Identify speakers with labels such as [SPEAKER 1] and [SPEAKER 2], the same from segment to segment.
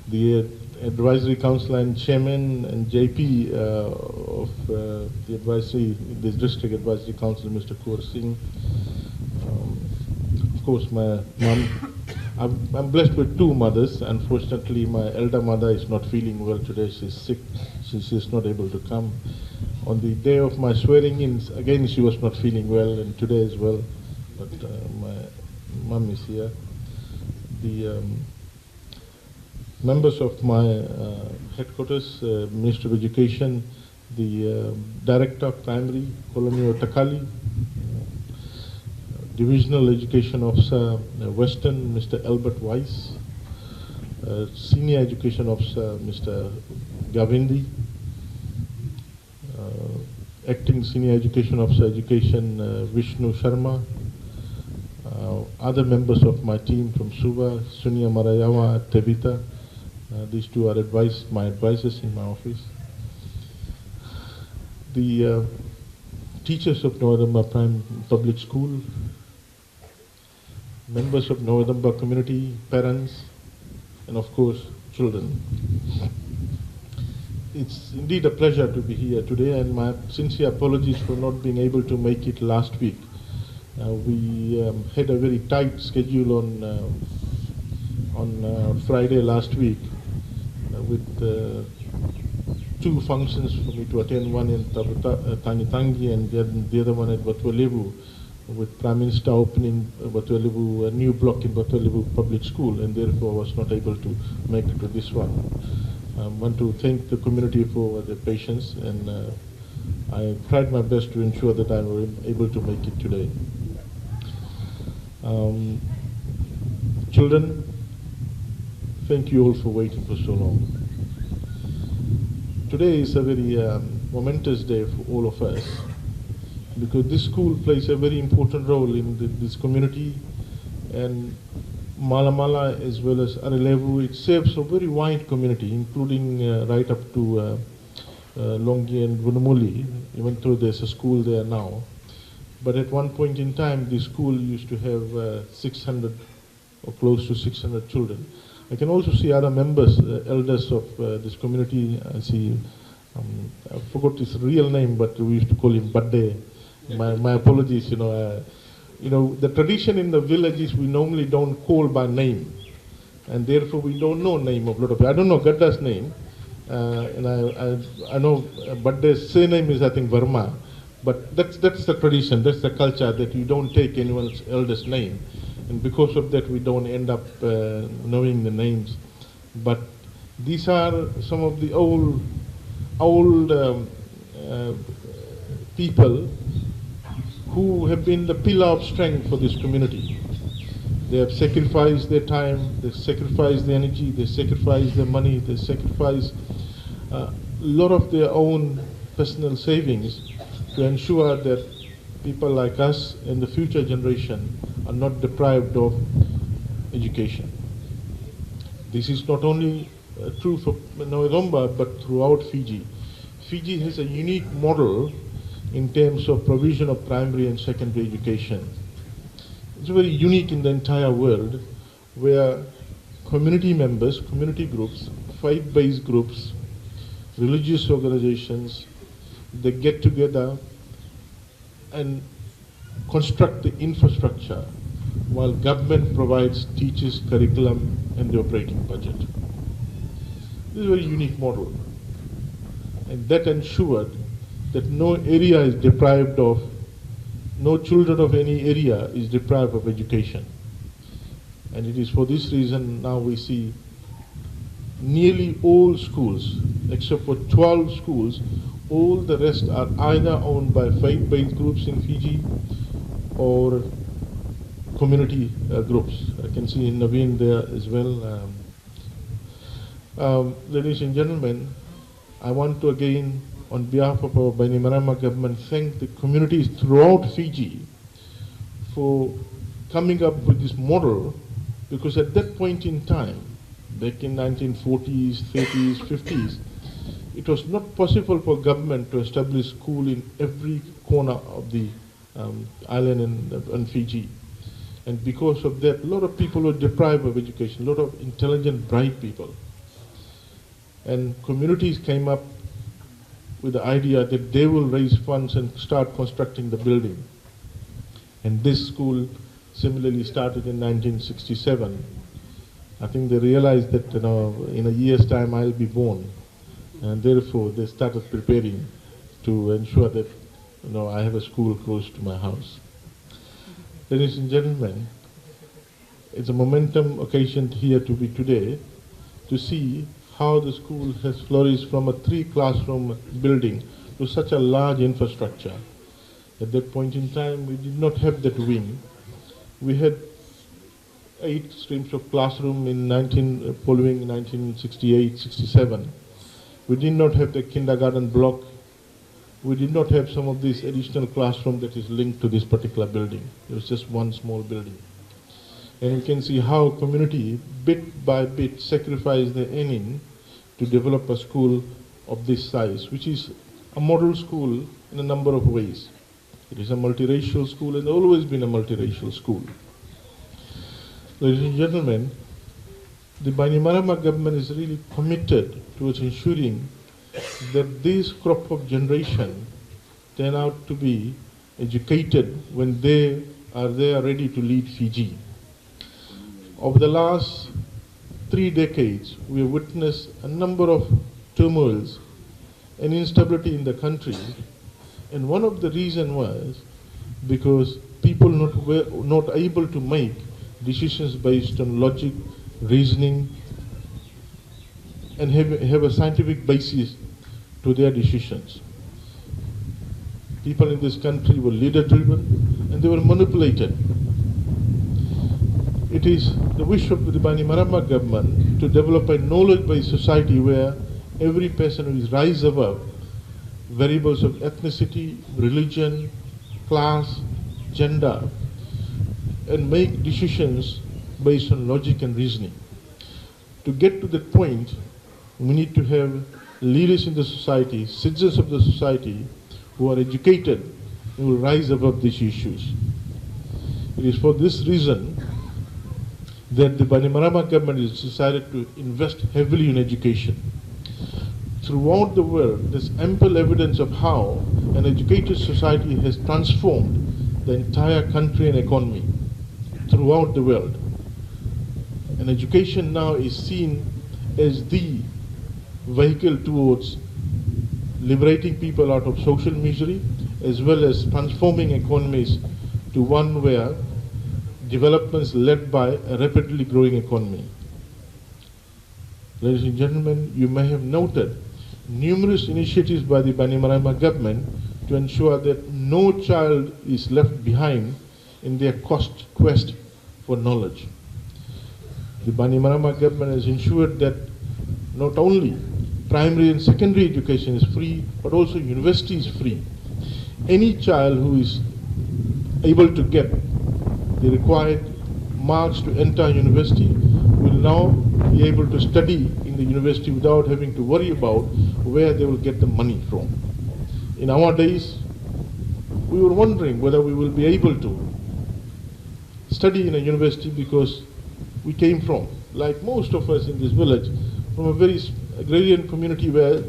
[SPEAKER 1] the advisory council and chairman and JP of the advisory, the district advisory council, Mr. Kaur Singh. Of course, my mom. I'm blessed with two mothers. Unfortunately, my elder mother is not feeling well today. She's sick. She's not able to come. On the day of my swearing in, again, she was not feeling well, and today as well. But my mom is here. The members of my headquarters, Minister of Education, the Director of Primary, Colonel Takali, Divisional Education Officer, Western, Mr. Albert Weiss, Senior Education Officer, Mr. Gavindi, Acting Senior Education Officer, Education, Vishnu Sharma, other members of my team from Suva, Sunia Marayawa, Tevita. These two are my advisors in my office. The teachers of Nawaicoba Prime Public School, members of Nawaicoba community, parents, and of course, children. It's indeed a pleasure to be here today, and my sincere apologies for not being able to make it last week. We had a very tight schedule on Friday last week with two functions for me to attend, one in Tangitangi and the other one at Batualevu, with Prime Minister opening Batualevu, a new block in Batualevu Public School, and therefore I was not able to make it to this one. I want to thank the community for their patience, and I tried my best to ensure that I was able to make it today. Children, thank you all for waiting for so long. Today is a very momentous day for all of us, because this school plays a very important role in this community, and Malamala as well as Arelevu. It serves a very wide community, including right up to Longi and Vunumuli, even though there's a school there now. But at one point in time, the school used to have 600 or close to 600 children. I can also see other members, elders of this community. I see, I forgot his real name, but we used to call him Badde. My apologies, the tradition in the village is we normally don't call by name, and therefore we don't know name of a lot of people. I don't know Gadda's name, and I know Badde's surname is, I think, Verma, but that's the tradition, that's the culture, that you don't take anyone's eldest name, and because of that we don't end up knowing the names. But these are some of the old people who have been the pillar of strength for this community. They have sacrificed their time, they sacrificed their energy, they sacrificed their money, they sacrificed a lot of their own personal savings to ensure that people like us and the future generation are not deprived of education. This is not only true for Nawaicoba, but throughout Fiji. Fiji has a unique model in terms of provision of primary and secondary education. It's very unique in the entire world, where community members, community groups, faith-based groups, religious organizations, they get together and construct the infrastructure while government provides teachers, curriculum, and the operating budget. This is a very unique model, and that ensured that no area is deprived of, no children of any area is deprived of education. And it is for this reason now we see nearly all schools, except for 12 schools, all the rest are either owned by faith-based groups in Fiji or community groups. I can see in Naveen there as well. Ladies and gentlemen, I want to again, on behalf of our Bainimarama government, thank the communities throughout Fiji for coming up with this model, because at that point in time, back in 1940s, 30s, 50s, it was not possible for government to establish school in every corner of the island and Fiji. And because of that, a lot of people were deprived of education, a lot of intelligent, bright people. And communities came up with the idea that they will raise funds and start constructing the building. And this school similarly started in 1967. I think they realized that in a year's time I'll be born, and therefore they started preparing to ensure that I have a school close to my house. Ladies and gentlemen, it's a momentum occasion here to be today to see how the school has flourished from a 3-classroom building to such a large infrastructure. At that point in time, we did not have that wing. We had 8 streams of classroom following 1968, 67. We did not have the kindergarten block. We did not have some of these additional classroom that is linked to this particular building. It was just one small building. And you can see how community, bit by bit, sacrificed their earning to develop a school of this size, which is a model school in a number of ways. It is a multiracial school and always been a multiracial school. Ladies and gentlemen, the Bainimarama government is really committed towards ensuring that this crop of generation turn out to be educated when they are ready to lead Fiji. Over the last 3 decades, we have witnessed a number of turmoils and instability in the country, and one of the reasons was because people were not able to make decisions based on logic, reasoning, and have a scientific basis to their decisions. People in this country were leader-driven and they were manipulated. It is the wish of the Bainimarama government to develop a knowledge-based society where every person will rise above variables of ethnicity, religion, class, gender, and make decisions based on logic and reasoning. To get to that point, we need to have leaders in the society, citizens of the society, who are educated and will rise above these issues. It is for this reason that the Bainimarama government has decided to invest heavily in education. Throughout the world, there's ample evidence of how an educated society has transformed the entire country and economy throughout the world. And education now is seen as the vehicle towards liberating people out of social misery, as well as transforming economies to one where development is led by a rapidly growing economy. Ladies and gentlemen, you may have noted numerous initiatives by the Bainimarama government to ensure that no child is left behind in their quest for knowledge. The Bainimarama government has ensured that not only primary and secondary education is free, but also university is free. Any child who is able to get the required marks to enter university will now be able to study in the university without having to worry about where they will get the money from. In our days, we were wondering whether we will be able to study in a university because we came from, like most of us in this village, from a very agrarian community where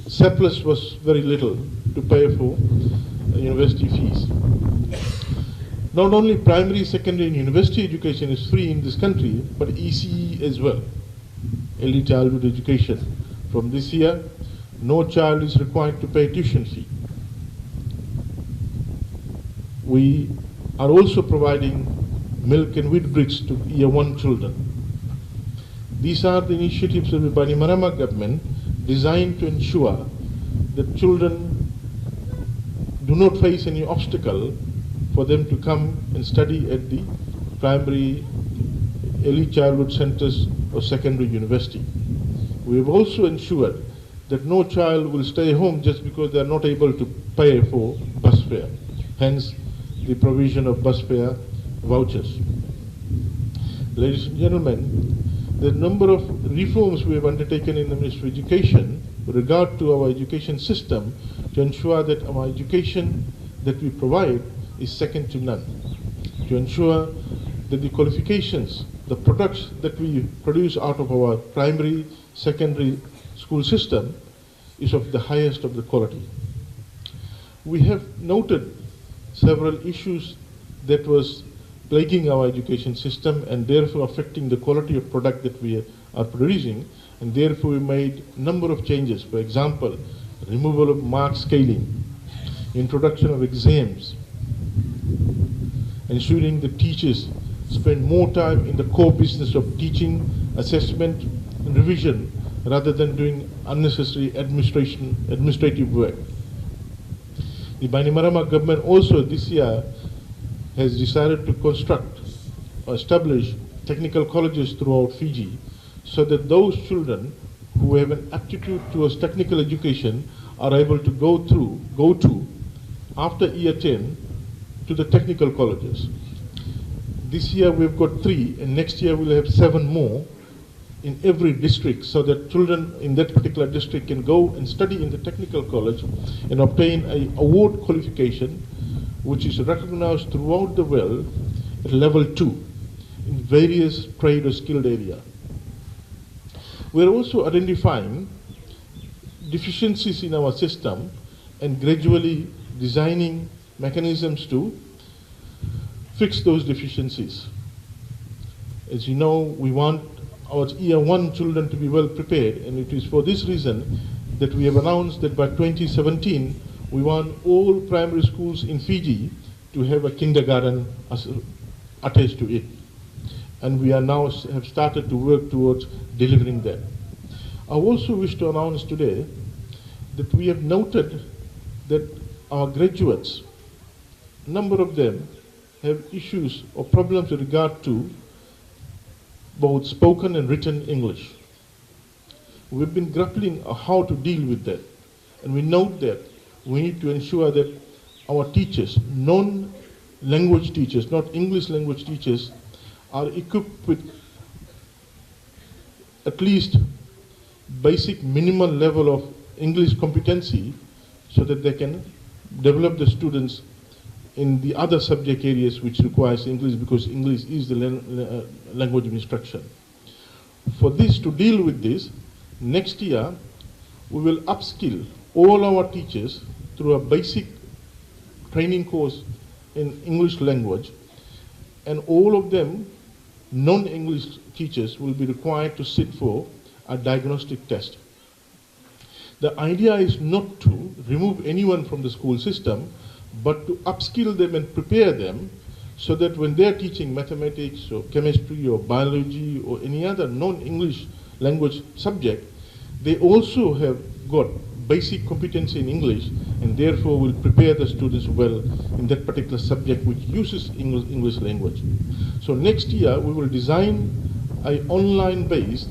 [SPEAKER 1] surplus was very little to pay for university fees. Not only primary, secondary and university education is free in this country, but ECE as well, early childhood education. From this year, no child is required to pay tuition fee. We are also providing milk and wheat bricks to year 1 children. These are the initiatives of the Bainimarama government designed to ensure that children do not face any obstacle for them to come and study at the primary, early childhood centers or secondary university. We have also ensured that no child will stay home just because they are not able to pay for bus fare. Hence, the provision of bus fare vouchers. Ladies and gentlemen, the number of reforms we have undertaken in the Ministry of Education with regard to our education system to ensure that our education that we provide is second to none. To ensure that the qualifications, the products that we produce out of our primary, secondary school system is of the highest of the quality. We have noted several issues that was plaguing our education system and therefore affecting the quality of product that we are producing, and therefore we made a number of changes. For example, removal of mark scaling, introduction of exams, ensuring the teachers spend more time in the core business of teaching, assessment, and revision rather than doing unnecessary administrative work. The Bainimarama government also this year has decided to construct or establish technical colleges throughout Fiji so that those children who have an aptitude towards technical education are able to go to after year 10 to the technical colleges. This year we've got 3, and next year we'll have 7 more in every district, so that children in that particular district can go and study in the technical college and obtain an award qualification which is recognized throughout the world at level 2 in various trade or skilled area. We're also identifying deficiencies in our system and gradually designing mechanisms to fix those deficiencies. As you know, we want our year 1 children to be well prepared, and it is for this reason that we have announced that by 2017 we want all primary schools in Fiji to have a kindergarten attached to it. And we are now have started to work towards delivering that. I also wish to announce today that we have noted that our graduates, a number of them, have issues or problems with regard to both spoken and written English. We've been grappling how to deal with that, and we note that we need to ensure that our teachers, non-language teachers, not English language teachers, are equipped with at least basic minimal level of English competency so that they can develop the students in the other subject areas which requires English, because English is the language of instruction. For this, to deal with this, next year we will upskill all our teachers through a basic training course in English language, and all of them, non-English teachers, will be required to sit for a diagnostic test. The idea is not to remove anyone from the school system, but to upskill them and prepare them so that when they're teaching mathematics or chemistry or biology or any other non-English language subject, they also have got basic competency in English, and therefore will prepare the students well in that particular subject which uses English language. So next year we will design an online-based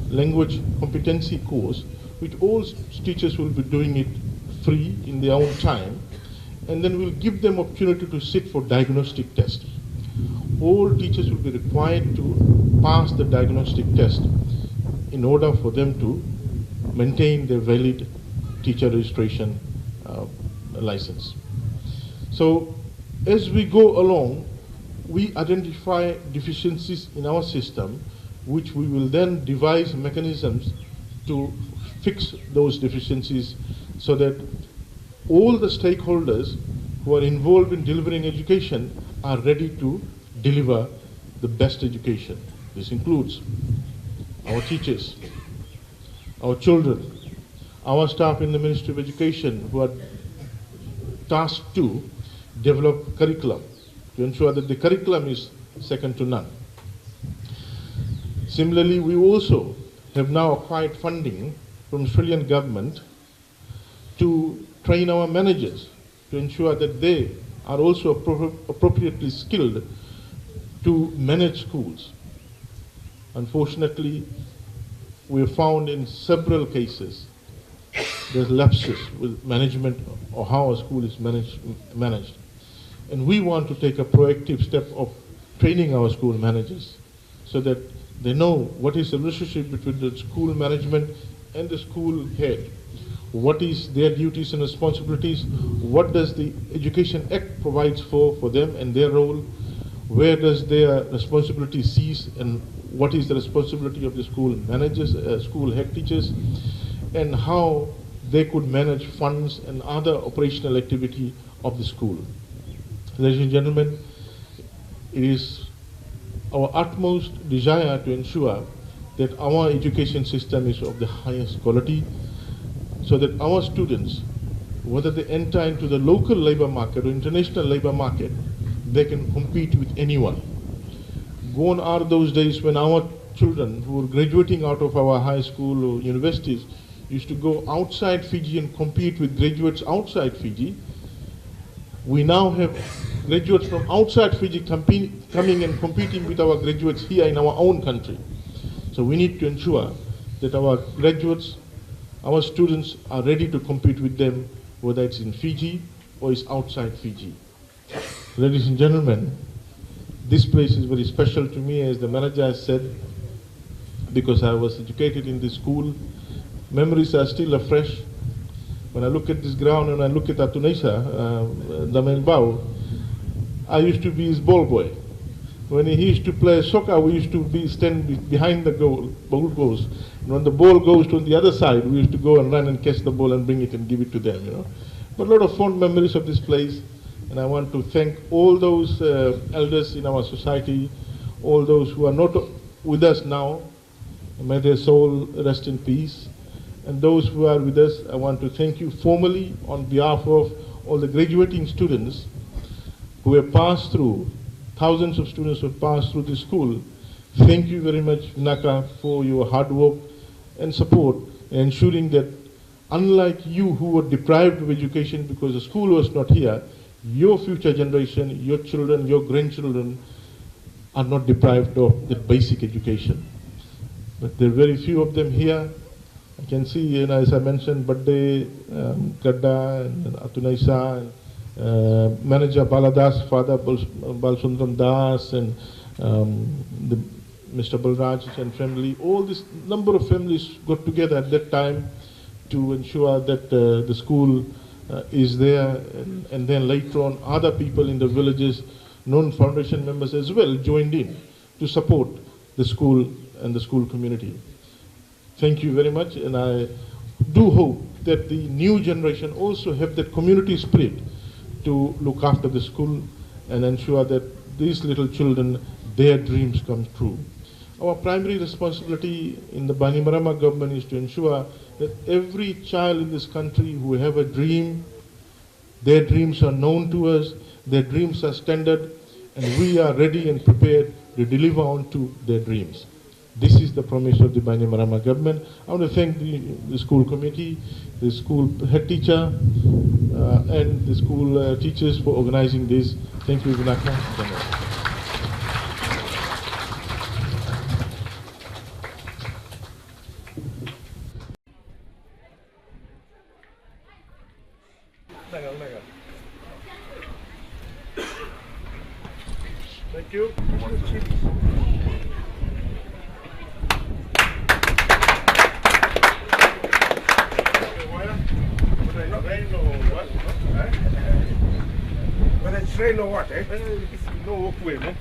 [SPEAKER 1] language competency course which all teachers will be doing it free in their own time, and then we'll give them opportunity to sit for diagnostic test. All teachers will be required to pass the diagnostic test in order for them to maintain their valid teacher registration license. So as we go along, we identify deficiencies in our system, which we will then devise mechanisms to fix those deficiencies so that all the stakeholders who are involved in delivering education are ready to deliver the best education. This includes our teachers, our children, our staff in the Ministry of Education who are tasked to develop curriculum, to ensure that the curriculum is second to none. Similarly, we also have now acquired funding from the Australian government to train our managers to ensure that they are also appropriately skilled to manage schools. Unfortunately, we have found in several cases there's lapses with management or how a school is managed. And we want to take a proactive step of training our school managers so that they know what is the relationship between the school management and the school head. What is their duties and responsibilities? What does the Education Act provides for them and their role? Where does their responsibility cease, and what is the responsibility of the school managers, school head teachers, and how they could manage funds and other operational activity of the school. Ladies and gentlemen, it is our utmost desire to ensure that our education system is of the highest quality, so that our students, whether they enter into the local labor market or international labor market, they can compete with anyone. Gone are those days when our children who were graduating out of our high school or universities used to go outside Fiji and compete with graduates outside Fiji. We now have graduates from outside Fiji coming and competing with our graduates here in our own country. So we need to ensure that our graduates, our students are ready to compete with them, whether it's in Fiji or it's outside Fiji. Ladies and gentlemen, this place is very special to me, as the manager has said, because I was educated in this school. Memories are still afresh. When I look at this ground and I look at Atunesa, Damelbao, I used to be his ball boy. When he used to play soccer, we used to stand behind the goal, ball goes. And when the ball goes to the other side, we used to go and run and catch the ball and bring it and give it to them, you know. But a lot of fond memories of this place. And I want to thank all those elders in our society, all those who are not with us now. May their soul rest in peace. And those who are with us, I want to thank you formally on behalf of all the graduating students who have passed through, thousands of students who have passed through this school. Thank you very much, Vinaka, for your hard work and support in ensuring that, unlike you who were deprived of education because the school was not here, your future generation, your children, your grandchildren are not deprived of the basic education. But there are very few of them here. I can see, you know, as I mentioned, Badde, Gadda, and Atunesa, and manager Baladas, father Balsundram Das, and Mr. Balraj and family. All this number of families got together at that time to ensure that the school is there, and then later on other people in the villages, non-foundation members as well, joined in to support the school and the school community. Thank you very much, and I do hope that the new generation also have that community spirit to look after the school and ensure that these little children, their dreams come true. Our primary responsibility in the Bainimarama government is to ensure that every child in this country who have a dream, their dreams are known to us, their dreams are standard, and we are ready and prepared to deliver on to their dreams. This is the promise of the Bainimarama government. I want to thank the school committee, the school head teacher, and the school teachers for organizing this. Thank you, Vinaka. Thank you.
[SPEAKER 2] When it's rain or what, eh?
[SPEAKER 1] No walkway, man.